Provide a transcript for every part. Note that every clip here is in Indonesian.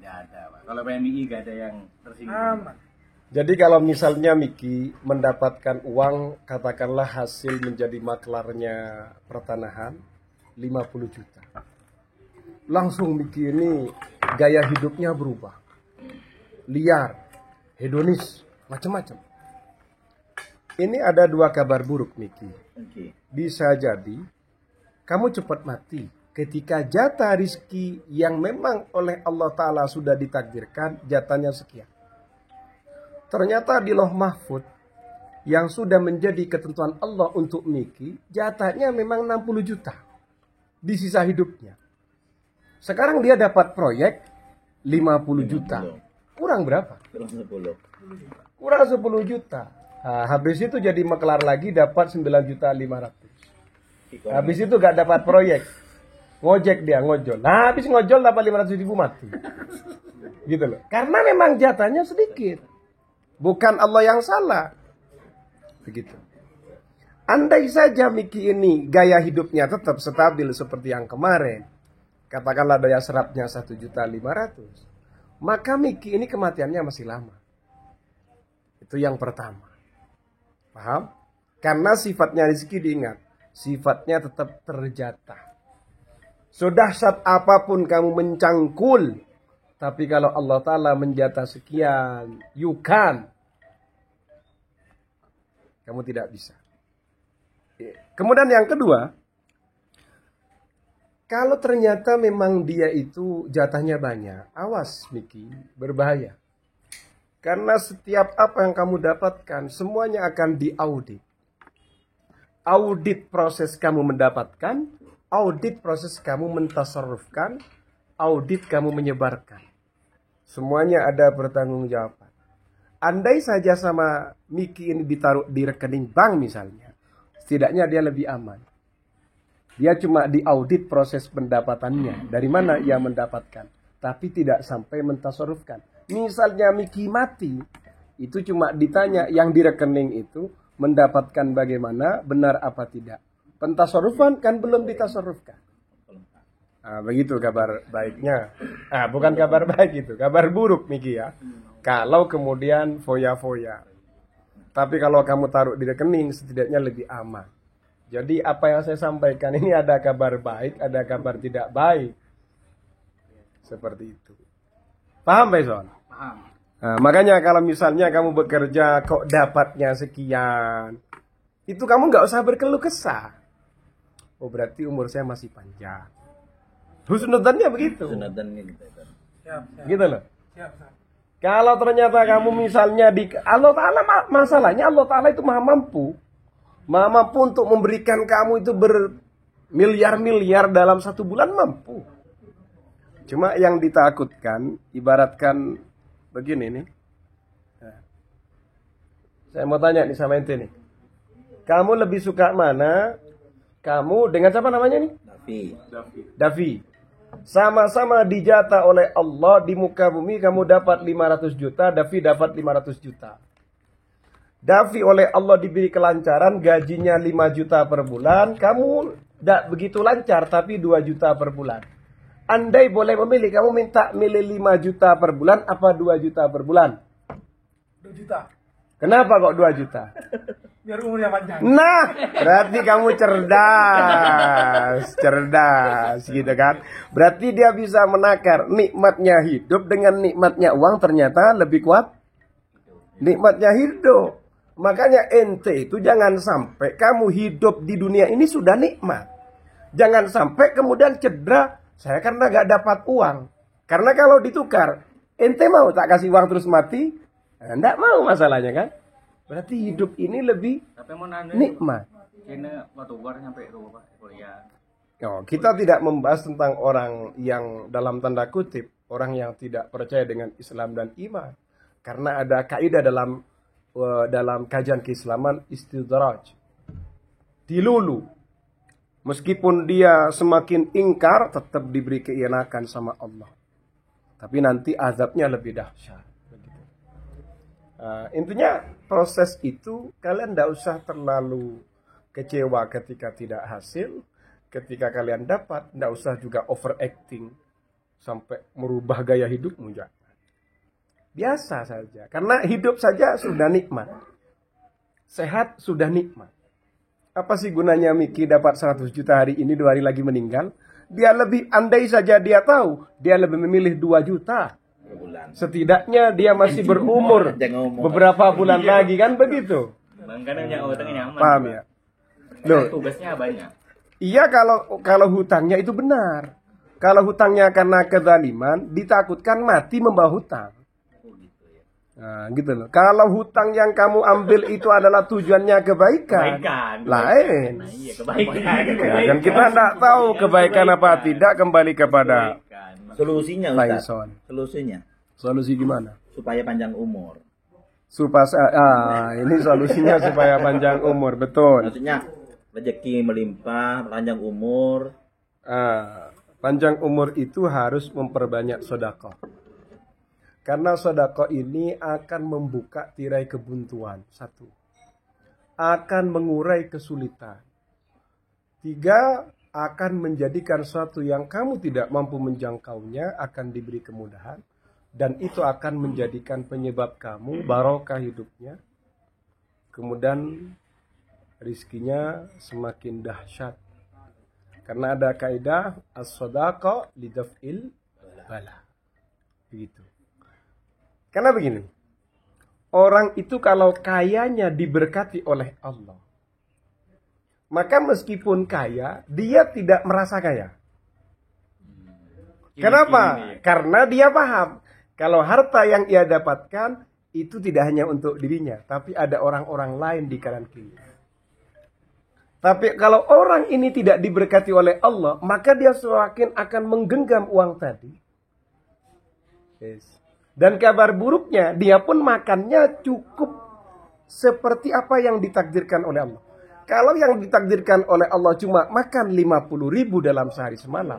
Nggak ada, Pak. Kalau PMI nggak ada yang tersinggung. Aman. Jadi kalau misalnya Miki mendapatkan uang, katakanlah hasil menjadi maklarnya pertanahan 50 juta. Langsung Miki ini gaya hidupnya berubah. Liar, hedonis, macam-macam. Ini ada dua kabar buruk Miki. Oke. Bisa jadi kamu cepat mati ketika jatah rizki yang memang oleh Allah Ta'ala sudah ditakdirkan jatahnya sekian. Ternyata di Lauh Mahfud yang sudah menjadi ketentuan Allah untuk Miki, jatahnya memang 60 juta di sisa hidupnya. Sekarang dia dapat proyek 50 juta. Kurang berapa? Kurang 10. Kurang 10 juta. Nah, habis itu jadi maklar lagi dapat 9.500.000. Habis itu gak dapat proyek. Ngojek dia, ngojol. Nah, habis ngojol dapat 500.000 mati. Gitu loh. Karena memang jatahnya sedikit. Bukan Allah yang salah. Begitu. Andai saja Miki ini gaya hidupnya tetap stabil seperti yang kemarin. Katakanlah daya serapnya 1.500.000. Maka Miki ini kematiannya masih lama. Itu yang pertama. Paham? Karena sifatnya rezeki diingat. Sifatnya tetap terjatah. Sedahsyat apapun kamu mencangkul. Tapi kalau Allah Ta'ala menjatah sekian, you can. Kamu tidak bisa. Kemudian yang kedua, kalau ternyata memang dia itu jatahnya banyak, awas Miki, berbahaya. Karena setiap apa yang kamu dapatkan, semuanya akan diaudit. Audit proses kamu mendapatkan, audit proses kamu mentasarrufkan, audit kamu menyebarkan. Semuanya ada pertanggungjawaban. Andai saja sama Miki ini ditaruh di rekening bank misalnya, setidaknya dia lebih aman. Dia cuma diaudit proses pendapatannya, dari mana ia mendapatkan, tapi tidak sampai mentasarrufkan. Misalnya Miki mati, itu cuma ditanya yang di rekening itu mendapatkan bagaimana, benar apa tidak. Pentasarrufan kan belum ditasarrufkan. Nah, begitu kabar baiknya. Bukan kabar baik itu, kabar buruk Miki ya. Kalau kemudian foya-foya. Tapi kalau kamu taruh di rekening setidaknya lebih aman. Jadi apa yang saya sampaikan ini ada kabar baik, ada kabar tidak baik. Seperti itu. Paham Faisal? Paham. Nah, makanya kalau misalnya kamu bekerja kok dapatnya sekian, itu kamu nggak usah berkeluh kesah. Oh berarti umur saya masih panjang. Husnudzannya begitu. Sunatannya gitu. Siap. Gitu loh. Siap. Kalau ternyata kamu misalnya di Allah Ta'ala, masalahnya Allah Ta'ala itu maha mampu. Maha mampu untuk memberikan kamu itu bermiliar-miliar dalam satu bulan mampu. Cuma yang ditakutkan, ibaratkan begini nih. Saya mau tanya nih sama ente nih. Kamu lebih suka mana? Kamu dengan siapa namanya nih? Davi. Sama-sama dijatah oleh Allah di muka bumi, kamu dapat 500 juta, Davi dapat 500 juta. Davi oleh Allah diberi kelancaran, gajinya 5 juta per bulan, kamu tidak begitu lancar tapi 2 juta per bulan. Andai boleh memilih, kamu minta milih 5 juta per bulan apa 2 juta per bulan? 2 juta. Kenapa kok 2 juta? Biar umurnya panjang. Nah, berarti kamu cerdas gitu kan. Berarti dia bisa menakar nikmatnya hidup dengan nikmatnya uang ternyata lebih kuat. Nikmatnya hidup. Makanya ente itu jangan sampai kamu hidup di dunia ini sudah nikmat. Jangan sampai kemudian cedera, saya karena gak dapat uang. Karena kalau ditukar, ente mau tak kasih uang terus mati? Enggak mau masalahnya kan. Berarti hidup ini lebih nikmat. Kita tidak membahas tentang orang yang dalam tanda kutip, orang yang tidak percaya dengan Islam dan iman. Karena ada kaidah dalam kajian keislaman istidraj. Dilulu. Meskipun dia semakin ingkar, tetap diberi keenakan sama Allah. Tapi nanti azabnya lebih dahsyat. Intinya proses itu kalian tidak usah terlalu kecewa ketika tidak hasil. Ketika kalian dapat, tidak usah juga overacting. sampai merubah gaya hidupmu, jangan. Biasa saja. Karena hidup saja sudah nikmat. Sehat sudah nikmat. Apa sih gunanya Miki dapat 100 juta hari ini, 2 hari lagi meninggal? Dia lebih, andai saja dia tahu, dia lebih memilih 2 juta. Bulan. Setidaknya dia masih berumur beberapa bulan lagi, kan begitu? Makanya yang utangnya nyaman. Paham ya? Loh, Tugasnya banyak. iya kalau hutangnya itu benar. Kalau hutangnya karena kezaliman, ditakutkan mati membawa hutang. Oh gitu ya. Nah, gitu loh. Kalau hutang yang kamu ambil itu adalah tujuannya kebaikan, lain. Nah, iya, kebaikan. Ya, dan kita tidak tahu kebaikan apa tidak, kembali kepada Solusinya Ustaz. Tyson. Solusinya Solusi gimana? supaya panjang umur. Ini solusinya supaya panjang umur, betul. Maksudnya rezeki melimpah, panjang umur. Panjang umur itu harus memperbanyak sedekah. Karena sedekah ini akan membuka tirai kebuntuan. 1. Akan mengurai kesulitan. 3. Akan menjadikan sesuatu yang kamu tidak mampu menjangkaunya akan diberi kemudahan. Dan itu akan menjadikan penyebab kamu barokah hidupnya. Kemudian rizkinya semakin dahsyat. Karena ada kaidah as-shadaqah lidaf'il bala. Begitu. Karena begini. Orang itu kalau kayanya diberkati oleh Allah, maka meskipun kaya, dia tidak merasa kaya. Kenapa? Karena dia paham kalau harta yang ia dapatkan itu tidak hanya untuk dirinya, tapi ada orang-orang lain di kanan kiri. Tapi kalau orang ini tidak diberkati oleh Allah, maka dia semakin akan menggenggam uang tadi. Yes. Dan kabar buruknya, dia pun makannya cukup seperti apa yang ditakdirkan oleh Allah. Kalau yang ditakdirkan oleh Allah cuma makan 50.000 dalam sehari semalam,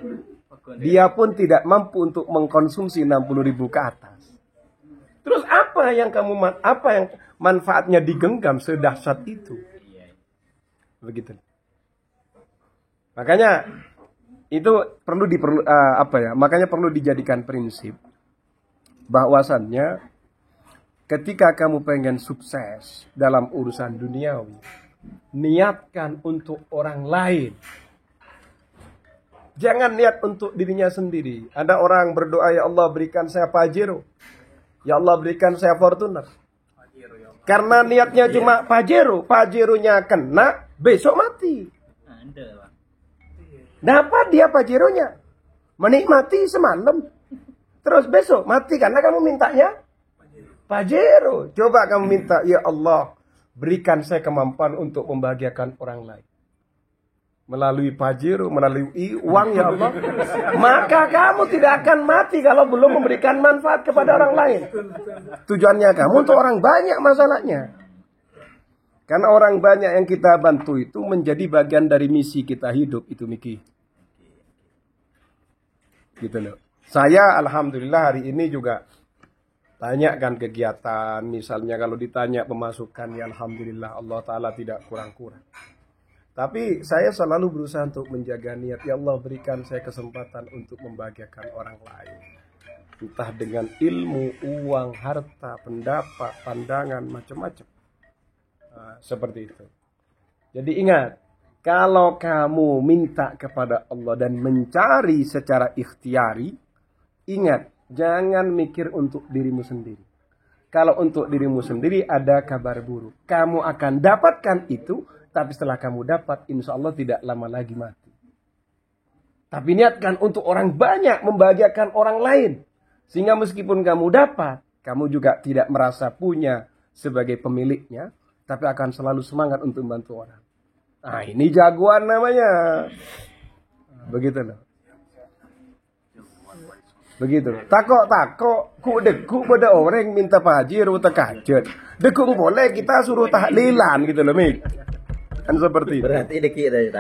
dia pun tidak mampu untuk mengkonsumsi 60.000 ke atas. Terus apa yang manfaatnya digenggam sedahsyat itu? Begitu. Makanya itu makanya perlu dijadikan prinsip bahwasannya ketika kamu pengen sukses dalam urusan duniawi, niatkan untuk orang lain. Jangan niat untuk dirinya sendiri. Ada orang berdoa, ya Allah berikan saya Pajero. Ya Allah berikan saya Fortuner. Karena niatnya cuma Pajero. Pajeronya kena, besok mati. Dapat dia Pajeronya. Menikmati semalam. Terus besok mati karena kamu mintanya Pajero. Coba kamu minta, ya Allah berikan saya kemampuan untuk membahagiakan orang lain. Melalui Pajero, melalui uang, ya Allah. Maka kamu tidak akan mati kalau belum memberikan manfaat kepada orang lain. Tujuannya kamu untuk orang banyak masalahnya. Karena orang banyak yang kita bantu itu menjadi bagian dari misi kita hidup itu, Miki. Gitu loh. Saya alhamdulillah hari ini juga tanyakan kegiatan. Misalnya kalau ditanya pemasukan, ya alhamdulillah Allah Ta'ala tidak kurang-kurang. Tapi saya selalu berusaha untuk menjaga niat. Ya Allah berikan saya kesempatan untuk membahagiakan orang lain. Entah dengan ilmu, uang, harta, pendapat, pandangan, macam-macam. Seperti itu. Jadi ingat, kalau kamu minta kepada Allah dan mencari secara ikhtiari, ingat, jangan mikir untuk dirimu sendiri. Kalau untuk dirimu sendiri ada kabar buruk. Kamu akan dapatkan itu, tapi setelah kamu dapat, insya Allah tidak lama lagi mati. Tapi niatkan untuk orang banyak, membahagiakan orang lain. Sehingga meskipun kamu dapat, kamu juga tidak merasa punya sebagai pemiliknya, tapi akan selalu semangat untuk membantu orang. Nah, ini jagoan namanya. Begitu loh. Begitu. Takok, ku deku pada orang minta Pajero terkajet. Dekung boleh kita suruh tahlilan gitu loh, Mik. Kan seperti itu. Berarti dikit aja.